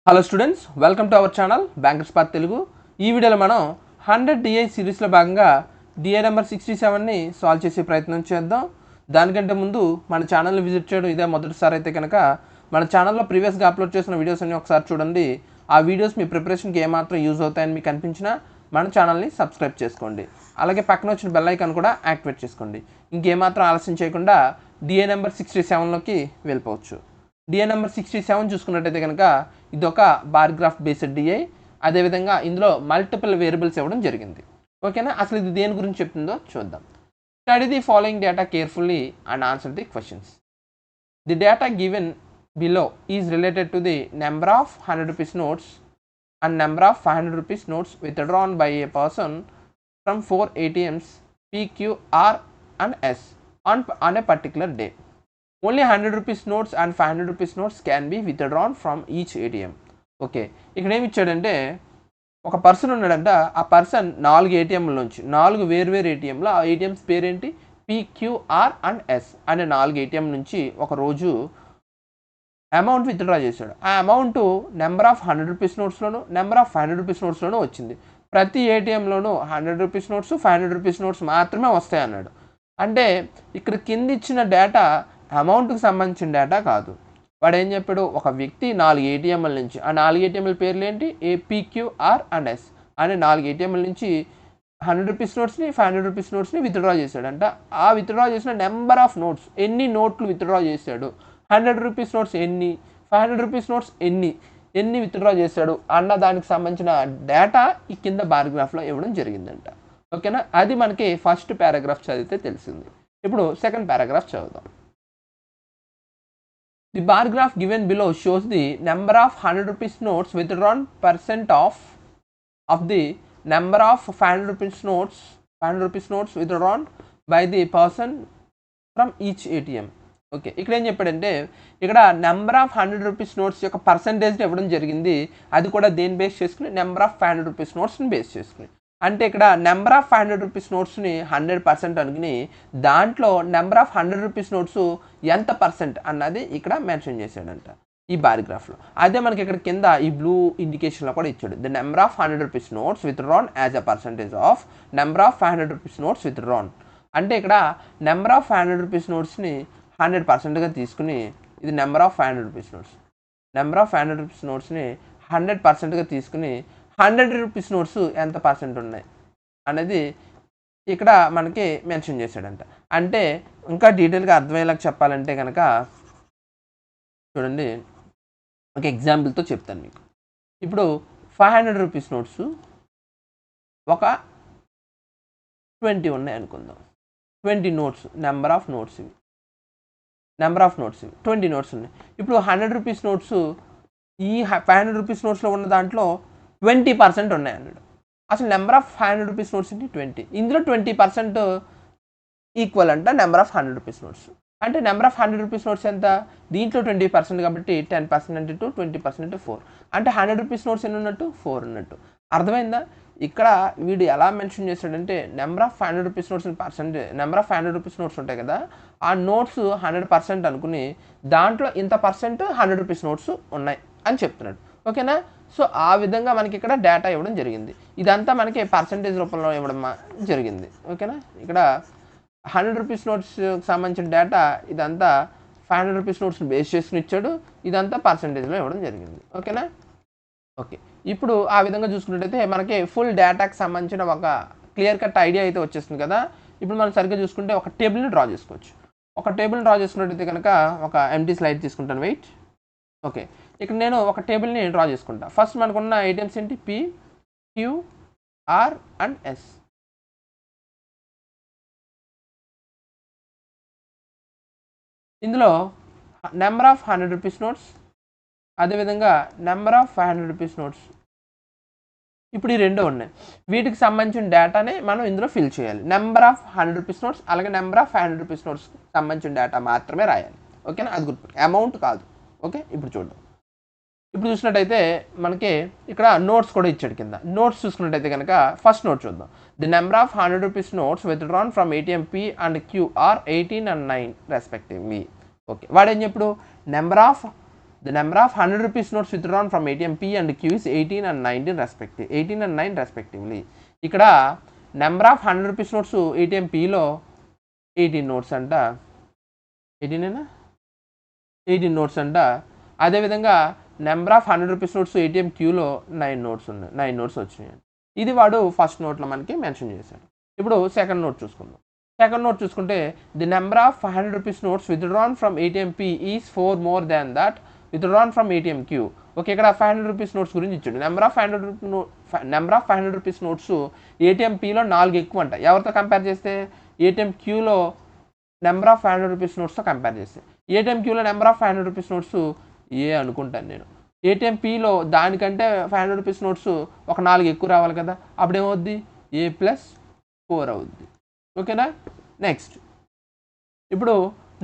Hello students, welcome to our channel bankers path Telugu. ఈ వీడియోలో మనం 100 డిఐ సిరీస్లో భాగంగా డిఐ నెంబర్ 67ని సాల్వ్ చేసే ప్రయత్నం చేద్దాం. దానికంటే ముందు మన ఛానల్ని విజిట్ చేయడం ఇదే మొదటిసారి అయితే కనుక మన ఛానల్లో ప్రీవియస్గా అప్లోడ్ చేసిన వీడియోస్ అన్ని ఒకసారి చూడండి. ఆ వీడియోస్ మీ ప్రిపరేషన్కి ఏమాత్రం యూజ్ అవుతాయని మీకు అనిపించినా మన ఛానల్ని సబ్స్క్రైబ్ చేసుకోండి. అలాగే పక్కన వచ్చిన బెల్ ఐకాన్ కూడా యాక్టివేట్ చేసుకోండి. ఇంకేమాత్రం ఆలస్యం చేయకుండా డిఐ నెంబర్ 67లోకి వెళ్ళిపోవచ్చు. డిఐ నెంబర్ 67 చూసుకున్నట్టయితే కనుక ఇది ఒక బార్ గ్రాఫ్ బేస్డ్ డిఐ. అదేవిధంగా ఇందులో మల్టిపుల్ వేరియబుల్స్ ఇవ్వడం జరిగింది. ఓకేనా, అసలు ఇది దేని గురించి చెప్తుందో చూద్దాం. Study the following data carefully and answer the questions. The data given below is related to the number of 100 rupees notes and number of 500 rupees notes withdrawn by a person from 4 ATMs P, Q, R and S on a particular day. Only 100 rupees notes and 500 rupees notes can be withdrawn from each ATM. Okay, ఇక్కడ ఏమి ఇచ్చాడంటే ఒక person ఉన్నాడంట. ఆ person 4 ఏటీఎంల నుంచి 4 వేర్వేరు ఏటీఎంలో, ఆ ఏటీఎంస్ పేరేంటి PQR అండ్ S అనే 4 ఏటీఎం నుంచి ఒక రోజు అమౌంట్ విత్డ్రా చేశాడు. ఆ అమౌంట్ నెంబర్ ఆఫ్ 100 rupees నోట్స్లోను నెంబర్ ఆఫ్ 500 rupees నోట్స్లోనూ వచ్చింది. ప్రతి ఏటీఎంలోనూ 100 rupees నోట్స్ 500 rupees నోట్స్ మాత్రమే వస్తాయి అన్నాడు. అంటే ఇక్కడ కింద ఇచ్చిన డేటా అమౌంట్కి సంబంధించిన డేటా కాదు. వాడు ఏం చెప్పాడు, ఒక వ్యక్తి 4 ఏటీఎంల నుంచి, ఆ 4 ఏటీఎంల పేర్లు ఏంటి APQR అండ్ S అనే 4 ఏటీఎంల నుంచి 100 rupees నోట్స్ని 500 rupees నోట్స్ని విత్డ్రా చేశాడంట. ఆ విత్డ్రా చేసిన నెంబర్ ఆఫ్ నోట్స్, ఎన్ని నోట్లు విత్డ్రా చేశాడు, 100 rupees నోట్స్ ఎన్ని, 500 rupees నోట్స్ ఎన్ని విత్డ్రా చేశాడు అన్న దానికి సంబంధించిన డేటా ఈ కింద బార్గ్రాఫ్లో ఇవ్వడం జరిగిందంట. ఓకేనా, అది మనకి ఫస్ట్ పారాగ్రాఫ్ చదివితే తెలిసింది. ఇప్పుడు సెకండ్ పారాగ్రాఫ్ చదువుదాం. The bar graph given below shows the number of 100 rupees notes withdrawn percent of the number of 500 rupees notes withdrawn by the person from each ATM. Okay, ఇక్కడ ఏం చెప్పాడంటే ఇక్కడ number of 100 rupees notes యొక్క percentage ఇవ్వడం జరిగింది. అది కూడా దేని బేస్ చేసుకుని, నెంబర్ ఆఫ్ 500 rupees నోట్స్ని బేస్ చేసుకుని. అంటే ఇక్కడ నెంబర్ ఆఫ్ 500 rupees నోట్స్ని 100% అనుకుని దాంట్లో నెంబర్ ఆఫ్ 100 rupees నోట్స్ ఎంత పర్సెంట్ అన్నది ఇక్కడ మెన్షన్ చేశాడంట ఈ బార్గ్రాఫ్లో. అదే మనకి ఇక్కడ కింద ఈ బ్లూ ఇండికేషన్లో కూడా ఇచ్చాడు. The number of 100 rupees notes withdrawn as a percentage of number of 500 rupees notes withdrawn. అంటే ఇక్కడ నెంబర్ ఆఫ్ 500 rupees నోట్స్ని 100%గా తీసుకుని, ఇది number of 500 rupees notes, number of 500 rupees నోట్స్ని 100%గా తీసుకుని 100 rupees నోట్స్ ఎంత పర్సెంట్ ఉన్నాయి అనేది ఇక్కడ మనకి మెన్షన్ చేశాడంట. అంటే ఇంకా డీటెయిల్గా అర్థమయ్యేలాగా చెప్పాలంటే కనుక చూడండి, ఒక ఎగ్జాంపుల్తో చెప్తాను మీకు. ఇప్పుడు 500 rupees నోట్స్ ఒక 20 ఉన్నాయి అనుకుందాం. 20 నోట్స్, నెంబర్ ఆఫ్ నోట్స్ ఇవి 20 నోట్స్ ఉన్నాయి. ఇప్పుడు 100 rupees నోట్స్ ఈ 500 rupees నోట్స్లో ఉన్న దాంట్లో 20% ఉన్నాయి అన్నాడు. అసలు నెంబర్ ఆఫ్ 500 rupees నోట్స్ ఏంటి 20, ఇందులో 20% ఈక్వల్ అంట నెంబర్ ఆఫ్ 100 rupees నోట్స్. అంటే నెంబర్ ఆఫ్ 100 rupees నోట్స్ ఎంత, దీంట్లో 20% కాబట్టి 10% అంటే 2, 20% అంటే 4. అంటే 100 rupees నోట్స్ ఎన్ని ఉన్నట్టు 4 ఉన్నట్టు. అర్థమైందా? ఇక్కడ వీడు ఎలా మెన్షన్ చేశాడంటే number of 500 rupees notes percentage, number of 500 rupees notes ఉంటాయి కదా, ఆ నోట్స్ 100% అనుకుని దాంట్లో ఇంత పర్సెంట్ 100 rupees నోట్స్ ఉన్నాయి అని చెప్తున్నాడు. ఓకేనా, సో ఆ విధంగా మనకి ఇక్కడ డేటా ఇవ్వడం జరిగింది. ఇదంతా మనకి పర్సెంటేజ్ రూపంలో ఇవ్వడం జరిగింది. ఓకేనా, ఇక్కడ 100 rupees నోట్స్కి సంబంధించిన డేటా ఇదంతా 500 rupees నోట్స్ని బేస్ చేసుకుని ఇచ్చాడు. ఇదంతా పర్సెంటేజ్లో ఇవ్వడం జరిగింది. ఓకేనా, ఓకే. ఇప్పుడు ఆ విధంగా చూసుకున్నట్టయితే మనకి ఫుల్ డేటాకి సంబంధించిన ఒక క్లియర్ కట్ ఐడియా అయితే వచ్చేస్తుంది కదా. ఇప్పుడు మనం సరిగ్గా చూసుకుంటే ఒక టేబుల్ని డ్రా చేసుకోవచ్చు. ఒక టేబుల్ని డ్రా చేసుకున్నట్టయితే కనుక ఒక ఎంటీ స్లైడ్ తీసుకుంటాను, వెయిట్. ఓకే, ఇక్కడ నేను ఒక టేబుల్ని డ్రా చేసుకుంటా. ఫస్ట్ మనకున్న ఏటీఎంస్ ఏంటి PQR అండ్ S. ఇందులో నెంబర్ ఆఫ్ 100 rupees నోట్స్, అదేవిధంగా నెంబర్ ఆఫ్ 500 rupees నోట్స్, ఇప్పుడు ఈ రెండు ఉన్నాయి. వీటికి సంబంధించిన డేటానే మనం ఇందులో ఫిల్ చేయాలి. నెంబర్ ఆఫ్ 100 rupees నోట్స్ అలాగే నెంబర్ ఆఫ్ 500 rupees నోట్స్కి సంబంధించిన డేటా మాత్రమే రాయాలి. ఓకేనా, అది గుర్తు, అమౌంట్ కాదు. ఓకే, ఇప్పుడు చూద్దాం. ఇప్పుడు చూసినట్టయితే మనకి ఇక్కడ నోట్స్ కూడా ఇచ్చాడు కింద. నోట్స్ చూసుకున్నట్టయితే కనుక ఫస్ట్ నోట్ చూద్దాం. The number of 100 rupees notes withdrawn from ATM P and Q are 18 and 9 respectively. Okay, వాడు ఏం చెప్పుడు, number of the number of 100 rupees notes withdrawn from ATM P and Q is 18 and 9 respectively. ఇక్కడ number of 100 rupees notes ATM Pలో 18 notes అంట, 18 notes అంట. అదేవిధంగా number of 100 rupees notes ATM Qలో 9 notes ఉన్నాయి, 9 నోట్స్ వచ్చినాయి. ఇది వాడు ఫస్ట్ నోట్లో మనకి మెన్షన్ చేశాడు. ఇప్పుడు సెకండ్ నోట్ చూసుకుందాం. సెకండ్ నోట్ చూసుకుంటే the number of 500 rupees notes withdrawn from ATM P is 4 more than that withdrawn from ATM Q. Okay, ఇక్కడ 500 రూపీస్ నోట్స్ గురించి ఇచ్చాడు. Number of 500 rupees notes ATM Pలో 4 ఎక్కువ అంట. ఎవరితో కంపేర్ చేస్తే ATM Qలో నెంబర్ ఆఫ్ 500 రూపీస్ నోట్స్తో కంపేర్ చేస్తే ATM Qలో number of 500 rupees notes a అనుకుంటాను నేను. ATM Pలో దానికంటే 500 రూపీస్ నోట్స్ ఒక 4 ఎక్కువ రావాలి కదా, అప్పుడు ఏమవుద్ది A+4 అవుద్ది. ఓకేనా. నెక్స్ట్ ఇప్పుడు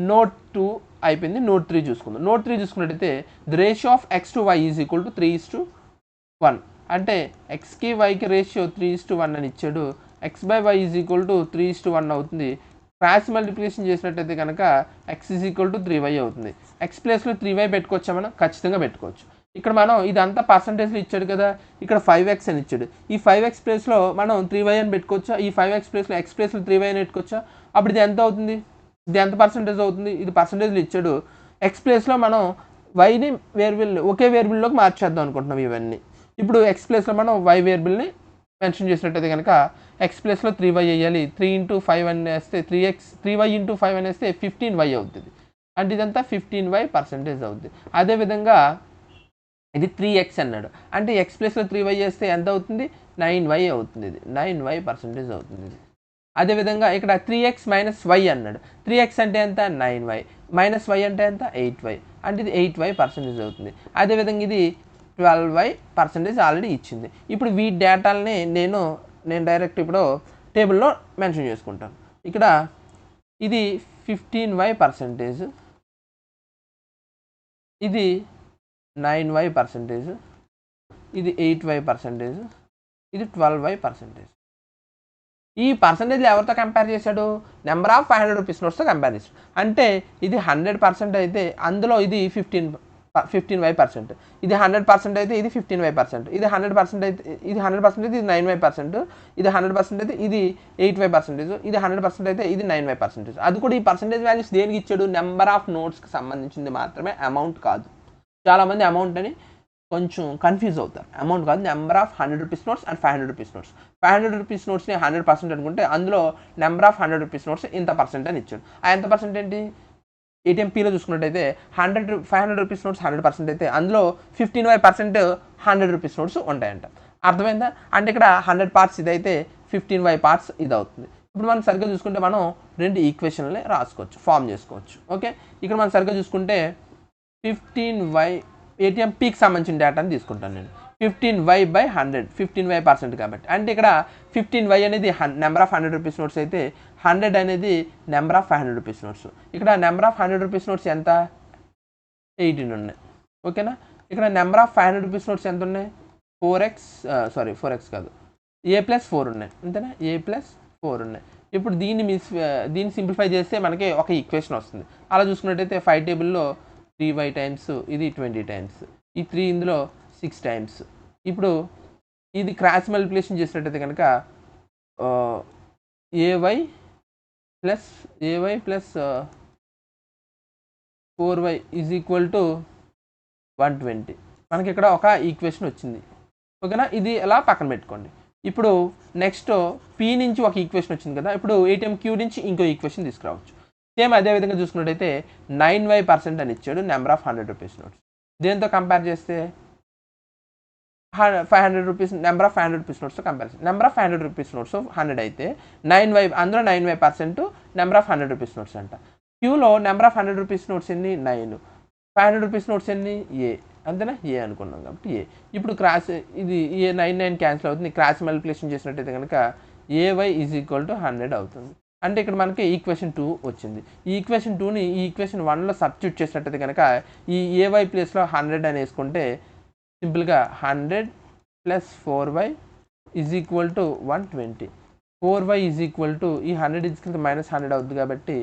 నోట్ 2 అయిపోయింది. నోట్ 3 చూసుకుందాం. నోట్ 3 చూసుకున్నట్టయితే the ratio of X to Y is equal to 3:1. అంటే ఎక్స్కి వైకి రేషియో 3:1 అని ఇచ్చాడు. X/Y ఈజ్ ఈక్వల్ టు 3:1 అవుతుంది. క్రాస్ మల్టిప్లికేషన్ చేసినట్టయితే కనుక X is equal to 3Y అవుతుంది. X ప్లేస్లో 3Y పెట్టుకోవచ్చా మనం? ఖచ్చితంగా పెట్టుకోవచ్చు. ఇక్కడ మనం ఇదంతా పర్సంటేజ్లో ఇచ్చాడు కదా, ఇక్కడ 5X అని ఇచ్చాడు. ఈ 5X ప్లేస్లో మనం 3Y అని పెట్టుకోవచ్చా? ఈ 5X ప్లేస్లో X ప్లేస్లో 3Y అని పెట్టుకోవచ్చా? అప్పుడు ఇది ఎంత అవుతుంది? ఇది ఎంత పర్సంటేజ్ అవుతుంది? ఇది పర్సంటేజ్లో ఇచ్చాడు. X ప్లేస్లో మనం వైని వేరియబుల్ ఒకే వేరియబుల్లోకి మార్చేద్దాం అనుకుంటున్నాం ఇవన్నీ. ఇప్పుడు X ప్లేస్లో మనం Y వేరియబుల్ని మెన్షన్ చేసినట్టయితే కనుక X ప్లేస్లో 3Y వేయాలి. 3 × 5 అని వేస్తే 3Y × 5 అని వేస్తే 15Y అవుతుంది. అంటే ఇదంతా 15Y పర్సంటేజ్ అవుతుంది. అదేవిధంగా ఇది 3X అన్నాడు. అంటే X ప్లేస్లో 3Y వేస్తే ఎంత అవుతుంది? 9Y అవుతుంది. ఇది 9Y పర్సంటేజ్ అవుతుంది ఇది. అదేవిధంగా ఇక్కడ 3X - Y అన్నాడు. 3X అంటే ఎంత? 9Y. -Y అంటే ఎంత? 8Y. అంటే ఇది 8Y పర్సంటేజ్ అవుతుంది. అదేవిధంగా ఇది 12Y పర్సంటేజ్ ఆల్రెడీ ఇచ్చింది. ఇప్పుడు ఈ డేటాలని నేను డైరెక్ట్ ఇప్పుడు టేబుల్లో మెన్షన్ చేసుకుంటాను. ఇక్కడ ఇది 15Y పర్సంటేజ్, ఇది 9Y పర్సంటేజ్, ఇది 8Y పర్సంటేజ్, ఇది 12Y పర్సంటేజ్. ఈ పర్సంటేజ్లు ఎవరితో కంపేర్ చేశాడు? నెంబర్ ఆఫ్ 500 రూపీస్ నోట్స్తో కంపేర్ చేశాడు. అంటే ఇది 100% అయితే అందులో ఇది 15Y%, ఇది 100% అయితే ఇది 15Y%, ఇది 100% అయితే ఇది 100% అయితే ఇది 9Y%, ఇది 100% అయితే ఇది 8Y%, ఇది 100% అయితే ఇది 9Y%. అది కూడా ఈ పర్సంటేజ్ వాల్యూస్ దేనికి ఇచ్చాడు? నెంబర్ ఆఫ్ నోట్స్కి సంబంధించింది మాత్రమే, అమౌంట్ కాదు. చాలామంది అమౌంట్ అని కొంచెం కన్ఫ్యూజ్ అవుతారు. అమౌంట్ కాదు, number of 100 rupees notes and 500 rupees notes. 500 rupees నోట్స్ని 100% అనుకుంటే అందులో నెంబర్ ఆఫ్ 100 రూపీస్ నోట్స్ ఇంత పర్సెంట్ అని ఇచ్చాడు. ఆ ఎంత పర్సెంట్ ఏంటి? ATM Pలో చూసుకున్నట్టయితే 500 రూపీస్ నోట్స్ 100% అయితే అందులో 15Y% 100 రూపీస్ నోట్స్ ఉంటాయంట. అర్థమైందా? అంటే ఇక్కడ 100 పార్ట్స్ ఇదైతే 15Y పార్ట్స్ ఇది అవుతుంది. ఇప్పుడు మనం సరిగ్గా చూసుకుంటే మనం 2 ఈక్వేషన్లని రాసుకోవచ్చు, ఫామ్ చేసుకోవచ్చు. ఓకే, ఇక్కడ మనం సరిగ్గా చూసుకుంటే 15Y ATM Pకి సంబంధించిన డేటాని తీసుకుంటాను నేను. 15Y/100, 15Y% కాబట్టి. అంటే ఇక్కడ 15Y అనేది నెంబర్ ఆఫ్ 100 రూపీస్ నోట్స్ అయితే 100 అనేది నెంబర్ ఆఫ్ 500 రూపీస్ నోట్స్. ఇక్కడ నెంబర్ ఆఫ్ 100 రూపీస్ నోట్స్ ఎంత? 18 ఉన్నాయి. ఓకేనా. ఇక్కడ నెంబర్ ఆఫ్ 500 రూపీస్ నోట్స్ ఎంత ఉన్నాయి? 4X కాదు, A+4 ఉన్నాయి. అంతేనా? A+4 ఉన్నాయి. ఇప్పుడు దీన్ని సింప్లిఫై చేస్తే మనకి ఒక ఈక్వేషన్ వస్తుంది. అలా చూసుకున్నట్టయితే 5 టేబుల్లో 3Y టైమ్స్, ఇది 20 టైమ్స్, ఈ 3 ఇందులో 6 టైమ్స్. ఇప్పుడు ఇది క్రాస్ మల్టిప్లికేషన్ చేసినట్టయితే కనుక AY plus 4Y is equal to 120. మనకి ఇక్కడ ఒక ఈక్వేషన్ వచ్చింది. ఓకేనా. ఇది ఎలా పక్కన పెట్టుకోండి. ఇప్పుడు నెక్స్ట్ P నుంచి ఒక ఈక్వేషన్ వచ్చింది కదా, ఇప్పుడు ATM Q నుంచి ఇంకో ఈక్వేషన్ తీసుకురావచ్చు. సేమ్ అదే విధంగా చూసుకున్నట్టయితే 9Y% అని ఇచ్చాడు నెంబర్ ఆఫ్ 100 రూపీస్ నోట్స్. దేంతో కంపేర్ చేస్తే 500 రూపీస్ నెంబర్ ఆఫ్ 500 రూపీస్ నోట్స్తో కంపేర్ చేస్తే నెంబర్ ఆఫ్ 500 రూపీస్ నోట్స్ 100 అయితే 9Y, అందులో 9Y% number of 100 rupees notes అంట. క్యూలో నెంబర్ ఆఫ్ 100 రూపీస్ నోట్స్ ఎన్ని? 9. 500 రూపీస్ నోట్స్ ఎన్ని? ఏ. అంతేనా? ఏ అనుకున్నాం కాబట్టి ఏ. ఇప్పుడు క్రాస్ ఇది ఏ 9 క్యాన్సిల్ అవుతుంది. క్రాస్ మల్టిప్లికేషన్ చేసినట్టయితే కనుక AY ఈజ్ ఈక్వల్ టు 100 అవుతుంది. అంటే ఇక్కడ మనకి ఈక్వేషన్ 2 వచ్చింది. ఈ ఈక్వేషన్ 2ని ఈ ఈక్వేషన్ 1లో సబ్స్టిట్యూట్ చేసినట్టయితే కనుక ఈ AY ప్లేస్లో 100 అని వేసుకుంటే సింపుల్గా 100 + 4Y is equal to 120. 4Y is equal to ఈ 100 -100 అవుతుంది కాబట్టి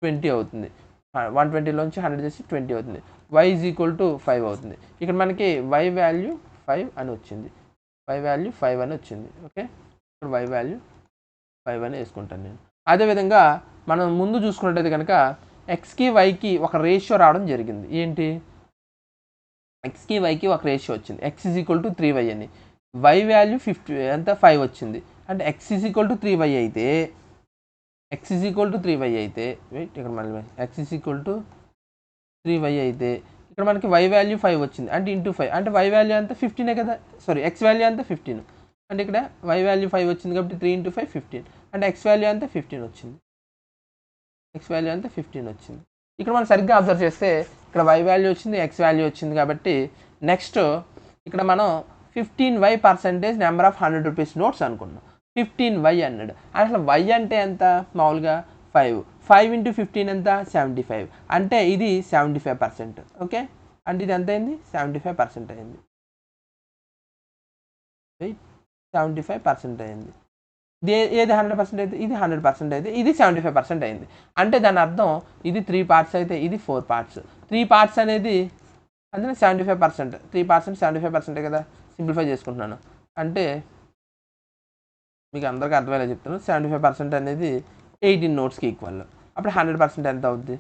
20 అవుతుంది. 120లోంచి 100 చేసి 20 అవుతుంది. y ఈజ్ ఈక్వల్ టు 5 అవుతుంది. ఇక్కడ మనకి y వాల్యూ 5 అని వచ్చింది. y వాల్యూ 5 అని వచ్చింది. ఓకే, ఇక్కడ y వాల్యూ 5 అని వేసుకుంటాను నేను. అదేవిధంగా మనం ముందు చూసుకున్నట్టయితే కనుక ఎక్స్కి వైకి ఒక రేషియో రావడం జరిగింది. ఏంటి, ఎక్స్కి వైకి ఒక రేషియో వచ్చింది. X is equal to 3y అని. y వాల్యూ 50 ఎంత 5 వచ్చింది. అంటే X is equal to 3y అయితే వెయిట్ ఇక్కడ మళ్ళీ X is equal to 3y అయితే ఇక్కడ మనకి y వాల్యూ 5 వచ్చింది. అంటే ఇంటూ 5 అంటే y వాల్యూ అంతా 15 కదా, సారీ ఎక్స్ వాల్యూ అంతా 15. అంటే ఇక్కడ y వాల్యూ 5 వచ్చింది కాబట్టి 3 × 5 15. అంటే ఎక్స్ వాల్యూ అంతా 15 వచ్చింది. ఇక్కడ మనం సరిగ్గా అబ్జర్వ్ చేస్తే ఇక్కడ y వాల్యూ వచ్చింది, ఎక్స్ వాల్యూ వచ్చింది. కాబట్టి నెక్స్ట్ ఇక్కడ మనం 15y percentage number of 100 rupees notes అనుకున్నాం. 15y అన్నాడు. అసలు y అంటే ఎంత, మామూలుగా 5 × 15 ఎంత 75. అంటే ఇది 75%. ఓకే, అంటే ఇది ఎంత అయింది 75% అయింది. 75% అయింది. ఏది 100% అయితే ఇది 100% అయితే ఇది 75% అయింది. అంటే దాని అర్థం ఇది 3 పార్ట్స్ అయితే ఇది 4 పార్ట్స్. 3 పార్ట్స్ అనేది అందులో 75%. 3 పార్ట్స్ 75% కదా, సింప్లిఫై చేసుకుంటున్నాను. అంటే మీకు అందరికీ అర్థమయ్యేలా చెప్తాను. 75% అనేది 18 నోట్స్కి ఈక్వల్. అప్పుడు 100% ఎంత అవుద్ది,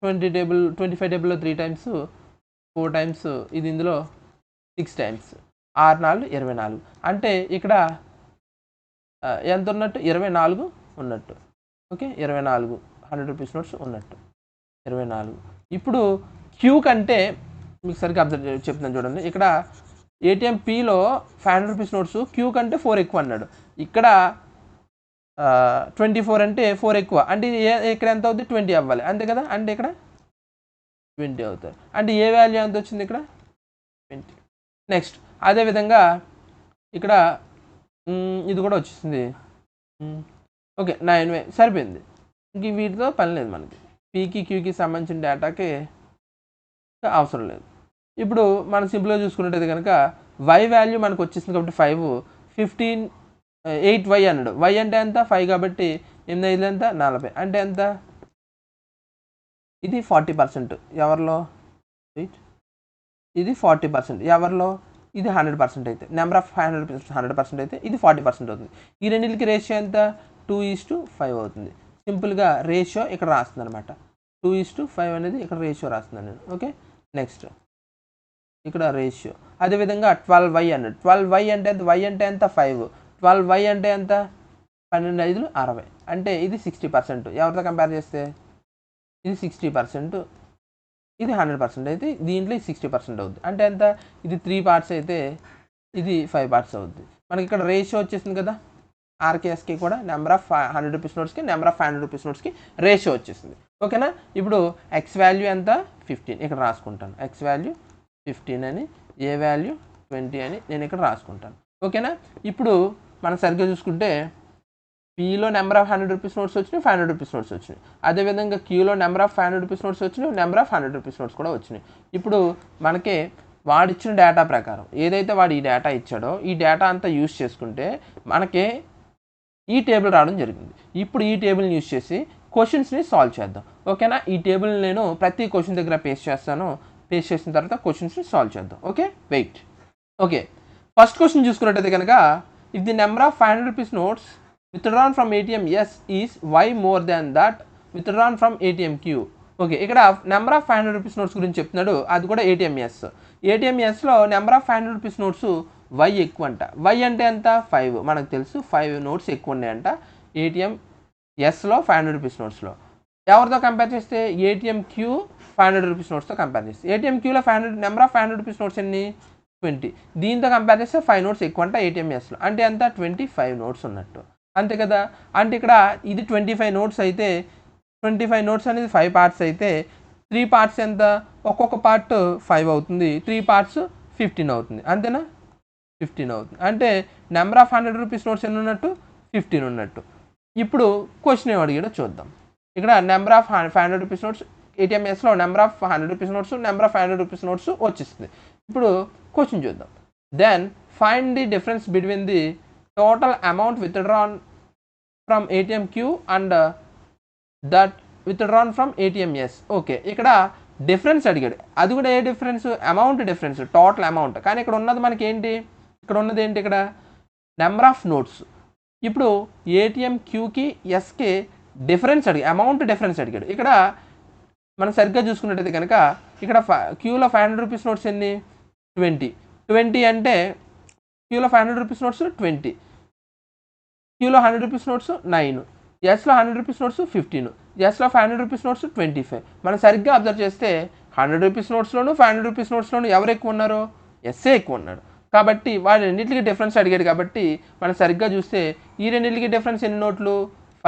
25 టేబుల్లో 3 టైమ్స్ 4 టైమ్స్ ఇది ఇందులో 6 టైమ్స్ 6 4 24. అంటే ఇక్కడ ఎంత ఉన్నట్టు 24 ఉన్నట్టు. ఓకే, 24 100 రూపీస్ నోట్స్ ఉన్నట్టు 24. ఇప్పుడు క్యూ కంటే మీకు సరిగ్గా అబ్జర్వ్ చెప్తున్నాను చూడండి. ఇక్కడ ఏటీఎం పీలో 500 రూపీస్ నోట్స్ క్యూ కంటే 4 ఎక్కువ అన్నాడు. ఇక్కడ 24 అంటే 4 ఎక్కువ. అంటే ఇక్కడ ఎంత అవుతుంది 20 అవ్వాలి అంతే కదా. అంటే ఇక్కడ 20 అవుతుంది. అంటే ఏ వాల్యూ ఎంత వచ్చింది ఇక్కడ 20. నెక్స్ట్ అదేవిధంగా ఇక్కడ ఇది కూడా వచ్చేసింది. ఓకే 9 సరిపోయింది. ఇంక వీటితో పని లేదు మనకి. పీకి క్యూకి సంబంధించిన డేటాకి అవసరం లేదు. ఇప్పుడు మనం సింపుల్గా చూసుకున్నట్టయితే కనుక y వాల్యూ మనకు వచ్చేసింది కాబట్టి 5 15 8y అన్నాడు. y అంటే ఎంత 5 కాబట్టి 8 5 ఎంత 40. అంటే ఎంత, ఇది 40% ఎవరిలో, ఇది 40% ఎవరిలో, ఇది 100% అయితే నెంబర్ ఆఫ్ 100% అయితే ఇది 40% అవుతుంది. ఈ రెండింటికి రేషియో ఎంత 2:5 అవుతుంది. సింపుల్గా రేషియో ఇక్కడ రాస్తుంది అనమాట. 2:5 అనేది ఇక్కడ రేషియో రాస్తున్నాను నేను. ఓకే, నెక్స్ట్ ఇక్కడ రేషియో. అదేవిధంగా 12y అన్నాడు. 12y అంటే ఎంత, y అంటే ఎంత 5. 12y అంటే ఎంత 12 5 60. అంటే ఇది 60%. ఎవరితో కంపేర్ చేస్తే ఇది 60%, ఇది 100% అయితే దీంట్లో 60% అవుద్ది. అంటే ఎంత, ఇది 3 పార్ట్స్ అయితే ఇది 5 పార్ట్స్ అవుద్ది. మనకి ఇక్కడ రేషియో వచ్చేసింది కదా. ఆర్కేఎస్కి కూడా నెంబర్ ఆఫ్ 100 రూపీస్ నోట్స్కి నెంబర్ ఆఫ్ 500 రూపీస్ నోట్స్కి రేషియో వచ్చేసింది. ఓకేనా. ఇప్పుడు ఎక్స్ వాల్యూ ఎంత 15 ఇక్కడ రాసుకుంటాను. ఎక్స్ వాల్యూ 15 అని, ఏ వాల్యూ 20 అని నేను ఇక్కడ రాసుకుంటాను. ఓకేనా. ఇప్పుడు మనం సరిగ్గా చూసుకుంటే పీలో నెంబర్ ఆఫ్ 100 రూపీస్ నోట్స్ వచ్చినాయి, 500 రూపీస్ నోట్స్ వచ్చినాయి. అదేవిధంగా క్యూలో నెంబర్ ఆఫ్ 500 రూపీస్ నోట్స్ వచ్చినాయి, నెంబర్ ఆఫ్ 100 రూపీస్ నోట్స్ కూడా వచ్చినాయి. ఇప్పుడు మనకి వాడిచ్చిన డేటా ప్రకారం ఏదైతే వాడు ఈ డేటా ఇచ్చాడో ఈ డేటా అంతా యూజ్ చేసుకుంటే మనకి ఈ టేబుల్ రావడం జరిగింది. ఇప్పుడు ఈ టేబుల్ని యూజ్ చేసి క్వశ్చన్స్ని సాల్వ్ చేద్దాం. ఓకేనా. ఈ టేబుల్ నేను ప్రతి క్వశ్చన్ దగ్గర పేస్ట్ చేస్తాను. పేస్ట్ చేసిన తర్వాత క్వశ్చన్స్ని సాల్వ్ చేద్దాం. Okay, wait. Okay, first question చూసుకున్నట్టయితే కనుక if the number of 500 rupees notes withdrawn from ATM S is y more than that withdrawn from ATM Q. Okay, ఇక్కడ నెంబర్ ఆఫ్ 500 రూపీస్ నోట్స్ గురించి చెప్తున్నాడు. అది కూడా ATM S. ATM Sలో number of 500 rupees notes y ఎక్కువ అంట. y అంటే ఎంత 5 మనకు తెలుసు. 5 నోట్స్ ఎక్కువ ఉన్నాయంట ATM Sలో 500 రూపీస్ నోట్స్లో. ఎవరితో కంపేర్ చేస్తే ATM Q 500 రూపీస్ నోట్స్తో కంపేర్ చేస్తే ATM Qలో 500 number of 500 rupees notes ఎన్ని 20. దీంతో కంపేర్ చేస్తే 5 నోట్స్ ఎక్కువ అంట ATM Sలో. అంటే ఎంత 25 నోట్స్ ఉన్నట్టు అంతే కదా. అంటే ఇక్కడ ఇది 25 నోట్స్ అయితే 25 నోట్స్ అనేది 5 పార్ట్స్ అయితే 3 పార్ట్స్ ఎంత, ఒక్కొక్క పార్ట్ 5 అవుతుంది. 3 పార్ట్స్ 15 అవుతుంది. అంతేనా, 15 అవుతుంది. అంటే నెంబర్ ఆఫ్ 100 రూపీస్ నోట్స్ ఎన్ని ఉన్నట్టు 15 ఉన్నట్టు. ఇప్పుడు క్వశ్చన్ ఏం అడిగాడో చూద్దాం. ఇక్కడ number of 500 rupees notes ATM Sలో number of 100 rupees notes number of 500 rupees notes వచ్చేస్తుంది. ఇప్పుడు క్వశ్చన్ చూద్దాం. Then find the difference between the total amount withdrawn from ATM Q and that withdrawn from ATM S. Okay, ఇక్కడ difference అడిగాడు. అది కూడా ఏ difference? Amount difference, total amount. కానీ ఇక్కడ ఉన్నది మనకి ఏంటి? ఇక్కడ ఉన్నది ఏంటి? ఇక్కడ నెంబర్ ఆఫ్ నోట్స్. ఇప్పుడు ఏటీఎం క్యూకి ఎస్కి డిఫరెన్స్ అడిగాడు, అమౌంట్ డిఫరెన్స్ అడిగాడు. ఇక్కడ మనం సరిగ్గా చూసుకున్నట్టయితే కనుక ఇక్కడ క్యూలో 500 రూపీస్ నోట్స్ ఎన్ని? 20 అంటే క్యూలో 500 రూపీస్ నోట్స్ 20, క్యూలో 100 rupees notes 9, ఎస్లో 100 rupees notes 15, ఎస్లో 500 rupees notes 25. మనం సరిగ్గా అబ్జర్వ్ చేస్తే 100 రూపీస్ నోట్స్లోను 500 రూపీస్ నోట్స్లోను ఎవరు ఎక్కువ ఉన్నారు? ఎస్ఏ ఎక్కువ ఉన్నాడు. కాబట్టి వాడు రెండింటికి డిఫరెన్స్ అడిగాడు. కాబట్టి మనం సరిగ్గా చూస్తే ఈ రెండింటికి డిఫరెన్స్ ఎన్ని నోట్లు?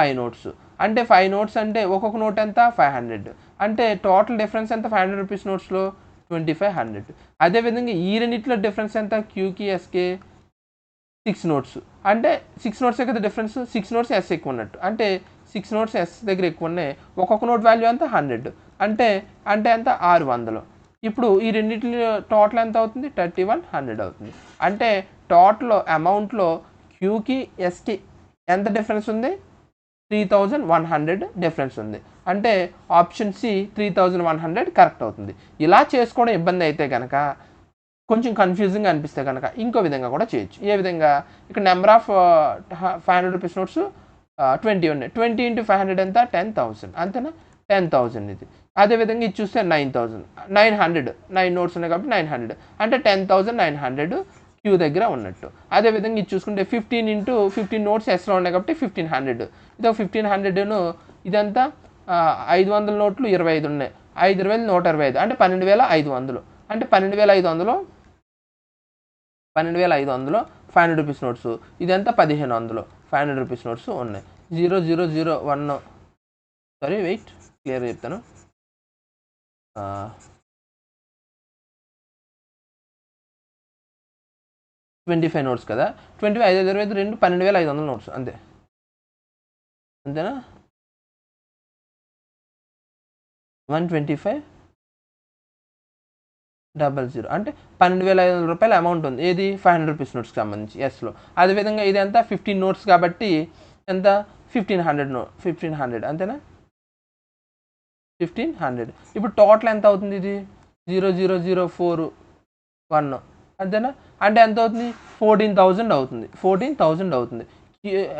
5 నోట్స్. అంటే 5 నోట్స్ అంటే ఒక్కొక్క నోట్ ఎంత? 500. అంటే టోటల్ డిఫరెన్స్ ఎంత 500 రూపీస్ నోట్స్లో? 2500. అదేవిధంగా ఈ రెండింటిలో డిఫరెన్స్ ఎంత? క్యూకి ఎస్కే 6 నోట్స్. అంటే 6 నోట్సే కదా డిఫరెన్స్. 6 నోట్స్ ఎస్ ఎక్కువ ఉన్నట్టు. అంటే 6 నోట్స్ ఎస్ దగ్గర ఎక్కువ ఉన్నాయి. ఒక్కొక్క నోట్ వాల్యూ ఎంత? 100. అంటే ఎంత? 600. ఇప్పుడు ఈ రెండింటిలో టోటల్ ఎంత అవుతుంది? 3100 అవుతుంది. అంటే టోటల్ అమౌంట్లో క్యూకి ఎస్కి ఎంత డిఫరెన్స్ ఉంది? 3100 డిఫరెన్స్ ఉంది. అంటే ఆప్షన్ సి 3100 కరెక్ట్ అవుతుంది. ఇలా చేసుకోవడం ఇబ్బంది అయితే కనుక, కొంచెం కన్ఫ్యూజింగ్ అనిపిస్తే కనుక ఇంకో విధంగా కూడా చేయొచ్చు. ఏ విధంగా? ఇక్కడ నెంబర్ ఆఫ్ 500 రూపీస్ నోట్స్ 20 ఉన్నాయి. 20 × 500 ఎంత? 10,000. అంతేనా? 10,000 ఇది. అదేవిధంగా ఇది చూస్తే 900 9 నోట్స్ ఉన్నాయి కాబట్టి 900 అంటే 10,900 క్యూ దగ్గర ఉన్నట్టు. అదేవిధంగా ఇది చూసుకుంటే 15 × 15 నోట్స్ ఎస్లో ఉన్నాయి కాబట్టి 1500. ఇది 1500ను ఇదంతా 500 నోట్లు 25 ఉన్నాయి. 5 20 125 అంటే 12,500. అంటే 12,500 500 రూపీస్ నోట్స్. ఇదంతా 1500 500 రూపీస్ నోట్స్ ఉన్నాయి. 0001 సారీ వెయిట్ క్లియర్గా చెప్తాను. 25 నోట్స్ కదా. 25 5 25 2 12,500 నోట్స్ అంతే. అంతేనా? 125 00 అంటే 12,500 రూపాయల అమౌంట్ ఉంది. ఏది? 500 రూపీస్ నోట్స్కి సంబంధించి ఎస్లో. అదేవిధంగా ఇది ఎంత? 15 నోట్స్ కాబట్టి ఎంత? 1500 అంతేనా? 1500. ఇప్పుడు టోటల్ ఎంత అవుతుంది? ఇది 00041 అంతేనా? అంటే ఎంత అవుతుంది? 14,000 అవుతుంది. 14,000 అవుతుంది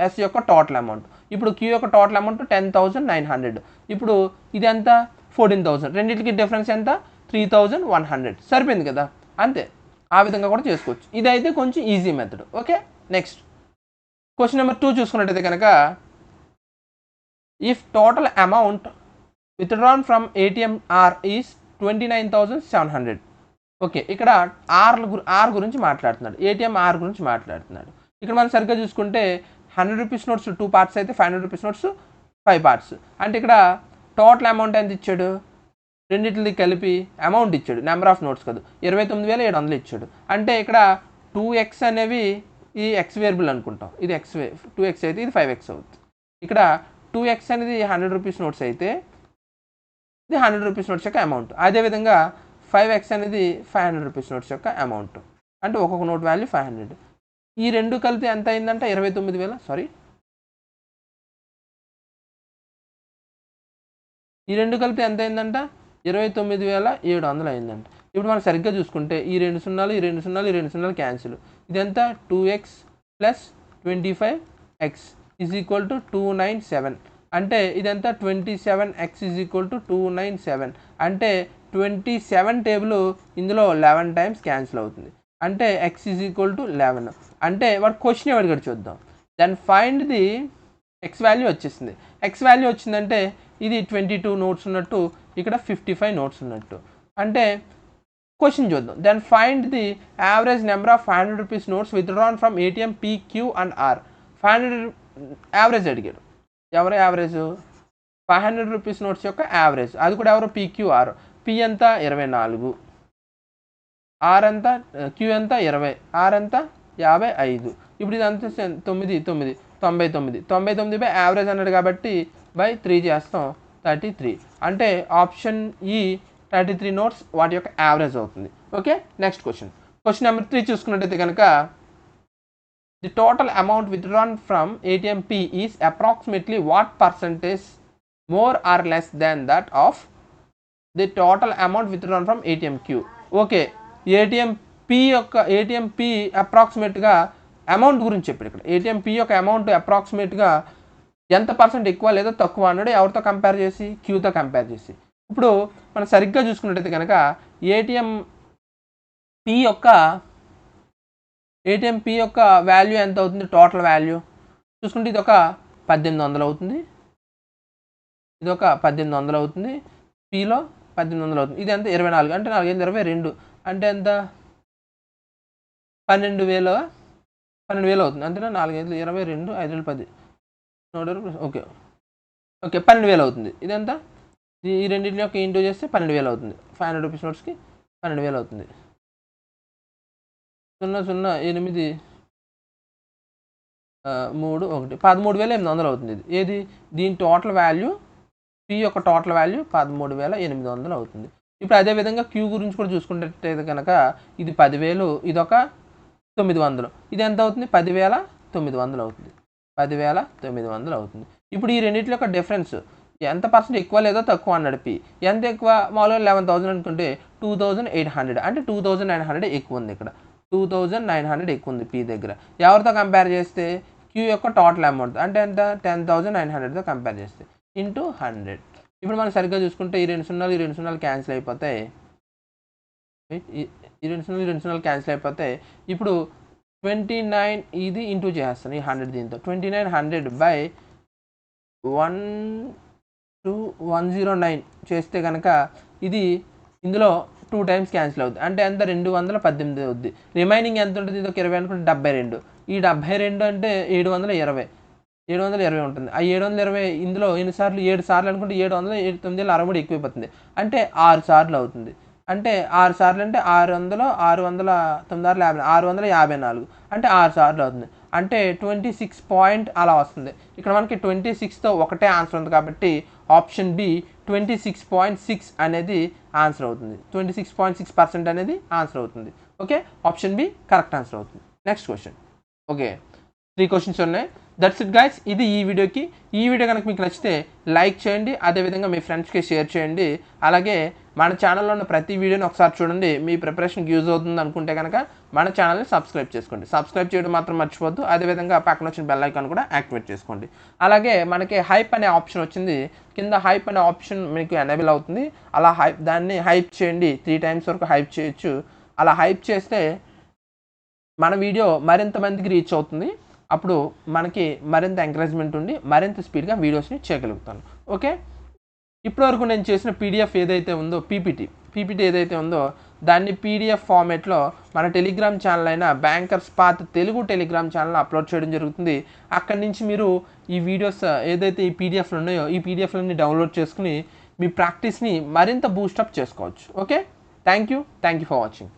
ఎస్ యొక్క టోటల్ అమౌంట్. ఇప్పుడు క్యూ యొక్క టోటల్ అమౌంట్ 10,900. ఇప్పుడు ఇది ఎంత? 14,000. రెండింటికి డిఫరెన్స్ ఎంత? 3,100. సరిపోయింది కదా. అంతే. ఆ విధంగా కూడా చేసుకోవచ్చు. ఇదైతే కొంచెం easy method. Okay, next question number 2 చూసుకున్నట్టయితే కనుక, if total amount withdrawn from ATM R is 29,700. Okay, ఇక్కడ ఆర్ గురించి మాట్లాడుతున్నాడు. ఏటీఎం ఆర్ గురించి మాట్లాడుతున్నాడు. ఇక్కడ మనం సరిగ్గా చూసుకుంటే 100 రూపీస్ నోట్స్ 2 పార్ట్స్ అయితే 500 రూపీస్ నోట్స్ 5 పార్ట్స్. అంటే ఇక్కడ టోటల్ అమౌంట్ ఎంత ఇచ్చాడు? రెండింటిని కలిపి అమౌంట్ ఇచ్చాడు. నెంబర్ ఆఫ్ నోట్స్ కాదు, 29,700 ఇచ్చాడు. అంటే ఇక్కడ 2x అనేవి ఈ ఎక్స్ వేరియబుల్ అనుకుంటాం. ఇది ఎక్స్ 2x అయితే ఇది 5x అవుతుంది. ఇక్కడ 2x అనేది 100 రూపీస్ నోట్స్ అయితే ఇది 100 రూపీస్ నోట్స్ యొక్క అమౌంట్. అదేవిధంగా 5x అనేది 500 రూపీస్ నోట్స్ యొక్క అమౌంట్. అంటే ఒక్కొక్క నోట్ వాల్యూ 500. ఈ రెండు కలిపి ఎంత అయిందంటే 29,000 సారీ ఈ రెండు కలిపి ఎంత అయిందంట? 29,700 అయిందంట. ఇప్పుడు మనం సరిగ్గా చూసుకుంటే ఈ 2 సున్నాలు ఈ 2 సున్నాలు ఈ 2 సున్నాలు క్యాన్సిల్. ఇదంతా 2x + 25x = 297. అంటే ఇదంతా 27x = 297. అంటే 27 టేబుల్ ఇందులో 11 టైమ్స్ క్యాన్సిల్ అవుతుంది. అంటే x = 11. అంటే వాడు క్వశ్చన్ అడిగాడు చూద్దాం. Then find the x value వచ్చేసింది. ఎక్స్ వాల్యూ వచ్చిందంటే ఇది 22 నోట్స్ ఉన్నట్టు, ఇక్కడ 55 నోట్స్ ఉన్నట్టు. అంటే క్వశ్చన్ చూద్దాం. Then find the average number of 500 rupees notes withdrawn from ATM P, Q and R. 500 average అడిగాడు. ఎవరు యావరేజ్? 500 రూపీస్ నోట్స్ యొక్క యావరేజ్. అది కూడా ఎవరు? పీక్యూఆర్. పి ఎంత? 24. ఆర్ ఎంత? క్యూ ఎంత? 20. ఆర్ ఎంత? 55. ఇప్పుడు ఇది అంత 99 బై యావరేజ్ అన్నాడు కాబట్టి బై 3 చేస్తాం 33. అంటే ఆప్షన్ ఈ 33 నోట్స్ వాటి యొక్క యావరేజ్ అవుతుంది. ఓకే, నెక్స్ట్ క్వశ్చన్ నెంబర్ 3 చూసుకున్నట్టయితే కనుక, the total amount withdrawn from ATM P is approximately what percentage more or less than that of the total amount withdrawn from ATM Q. Okay, ATM P అప్రాక్సిమేట్గా amount గురించి చెప్పాడు ఇక్కడ. ATM P యొక్క amount అప్రాక్సిమేట్గా ఎంత percent ఎక్కువ లేదా తక్కువ అన్నాడు, ఎవరితో కంపేర్ చేసి, క్యూతో కంపేర్ చేసి. ఇప్పుడు మనం సరిగ్గా చూసుకున్నట్టయితే కనుక ఏటీఎం పి యొక్క వాల్యూ ఎంత అవుతుంది, టోటల్ వాల్యూ చూసుకుంటే ఇది ఒక 1800 అవుతుంది, ఇది ఒక 1800 అవుతుంది, పిలో 1800 అవుతుంది. ఇది ఎంత 24 అంటే 4 22 అంటే ఎంత 12,000 అవుతుంది అంతేనా. 4 22 5 10 ఓకే 12,000 అవుతుంది. ఇదెంత, ఈ రెండింటి యొక్క ఇంటూ చేస్తే 12,000 అవుతుంది. 500 రూపీస్ నోట్స్కి 12,000 అవుతుంది. 008 3 1 13,800 అవుతుంది. ఇది ఏది, దీని టోటల్ వాల్యూ, పి యొక్క టోటల్ వాల్యూ 13,800 అవుతుంది. ఇప్పుడు అదేవిధంగా క్యూ గురించి కూడా చూసుకున్నట్టయితే కనుక ఇది 10,000, ఇది ఒక 900, ఇది ఎంత అవుతుంది 10,900 అవుతుంది. 10,900 అవుతుంది. ఇప్పుడు ఈ రెండింటి యొక్క డిఫరెన్స్ ఎంత పర్సెంట్ ఎక్కువ లేదో తక్కువ అన్నాడు. పి ఎంత ఎక్కువ, మామూలుగా 11,000 అనుకుంటే 2,800 అంటే 2,900 ఎక్కువ ఉంది. ఇక్కడ 2,900 ఎక్కువ ఉంది పి దగ్గర. ఎవరితో కంపేర్ చేస్తే, క్యూ యొక్క టోటల్ అమౌంట్ అంటే ఎంత 10,900తో కంపేర్ చేస్తే ఇంటూ 100. ఇప్పుడు మనం సరిగ్గా చూసుకుంటే ఈ 2 సున్నాలు క్యాన్సిల్ అయిపోతాయి. ఈ 2 సున్నాలు క్యాన్సిల్ అయిపోతాయి. ఇప్పుడు 29 ఇది ఇంటూ చేస్తాను ఈ 100 దీంతో. 2900 బై 1,109 చేస్తే కనుక ఇది ఇందులో 2 టైమ్స్ క్యాన్సిల్ అవుతుంది. అంటే ఎంత 218 అవుద్ది. రిమైనింగ్ ఎంత ఉంటుంది, ఇది ఒక 20 అనుకుంటే 72. ఈ 72 అంటే 720 ఉంటుంది. ఆ 720 ఇందులో ఎన్నిసార్లు, 7 సార్లు అనుకుంటే 700 9 63 ఎక్కువైపోతుంది. అంటే 6 సార్లు అవుతుంది. అంటే 6 సార్లు అంటే 600 654 అంటే 6 సార్లు అవుతుంది. అంటే 26 పాయింట్ అలా వస్తుంది. ఇక్కడ మనకి 26తో ఒకటే ఆన్సర్ ఉంది కాబట్టి ఆప్షన్ బి 26.6 అనేది ఆన్సర్ అవుతుంది. 26.6% అనేది ఆన్సర్ అవుతుంది. Okay, option B correct answer అవుతుంది. Next question. ఓకే, 3 క్వశ్చన్స్ ఉన్నాయి. That's it guys. ఇది ఈ వీడియోకి. ఈ వీడియో కనుక మీకు నచ్చితే లైక్ చేయండి, అదేవిధంగా మీ ఫ్రెండ్స్కి షేర్ చేయండి. అలాగే మన ఛానల్లో ఉన్న ప్రతి వీడియోని ఒకసారి చూడండి. మీ ప్రిపరేషన్కి యూజ్ అవుతుంది అనుకుంటే కనుక మన ఛానల్ని సబ్స్క్రైబ్ చేసుకోండి. సబ్స్క్రైబ్ చేయడం మాత్రం మర్చిపోద్దు. అదేవిధంగా పక్కన వచ్చిన బెల్ ఐకాన్ కూడా యాక్టివేట్ చేసుకోండి. అలాగే మనకి హైప్ అనే ఆప్షన్ వచ్చింది. కింద హైప్ అనే ఆప్షన్ మీకు ఎనేబుల్ అవుతుంది. అలా దాన్ని హైప్ చేయండి. 3 టైమ్స్ వరకు హైప్ చేయొచ్చు. అలా హైప్ చేస్తే మన వీడియో మరింత మందికి రీచ్ అవుతుంది. అప్పుడు మనకి మరింత ఎంకరేజ్మెంట్ ఉండి మరింత స్పీడ్గా వీడియోస్ని చేయగలుగుతాను. ఓకే, ఇప్పటివరకు నేను చేసిన పీడిఎఫ్ ఏదైతే ఉందో, పీపీటీ ఏదైతే ఉందో దాన్ని పీడిఎఫ్ ఫార్మేట్లో మన టెలిగ్రామ్ ఛానల్ అయిన bankers path Telugu Telegram channel upload చేయడం జరుగుతుంది. అక్కడి నుంచి మీరు ఈ వీడియోస్ ఏదైతే ఈ పీడిఎఫ్లు ఉన్నాయో ఈ పీడిఎఫ్లన్నీ డౌన్లోడ్ చేసుకుని మీ ప్రాక్టీస్ని మరింత బూస్టప్ చేసుకోవచ్చు. Okay, thank you for watching.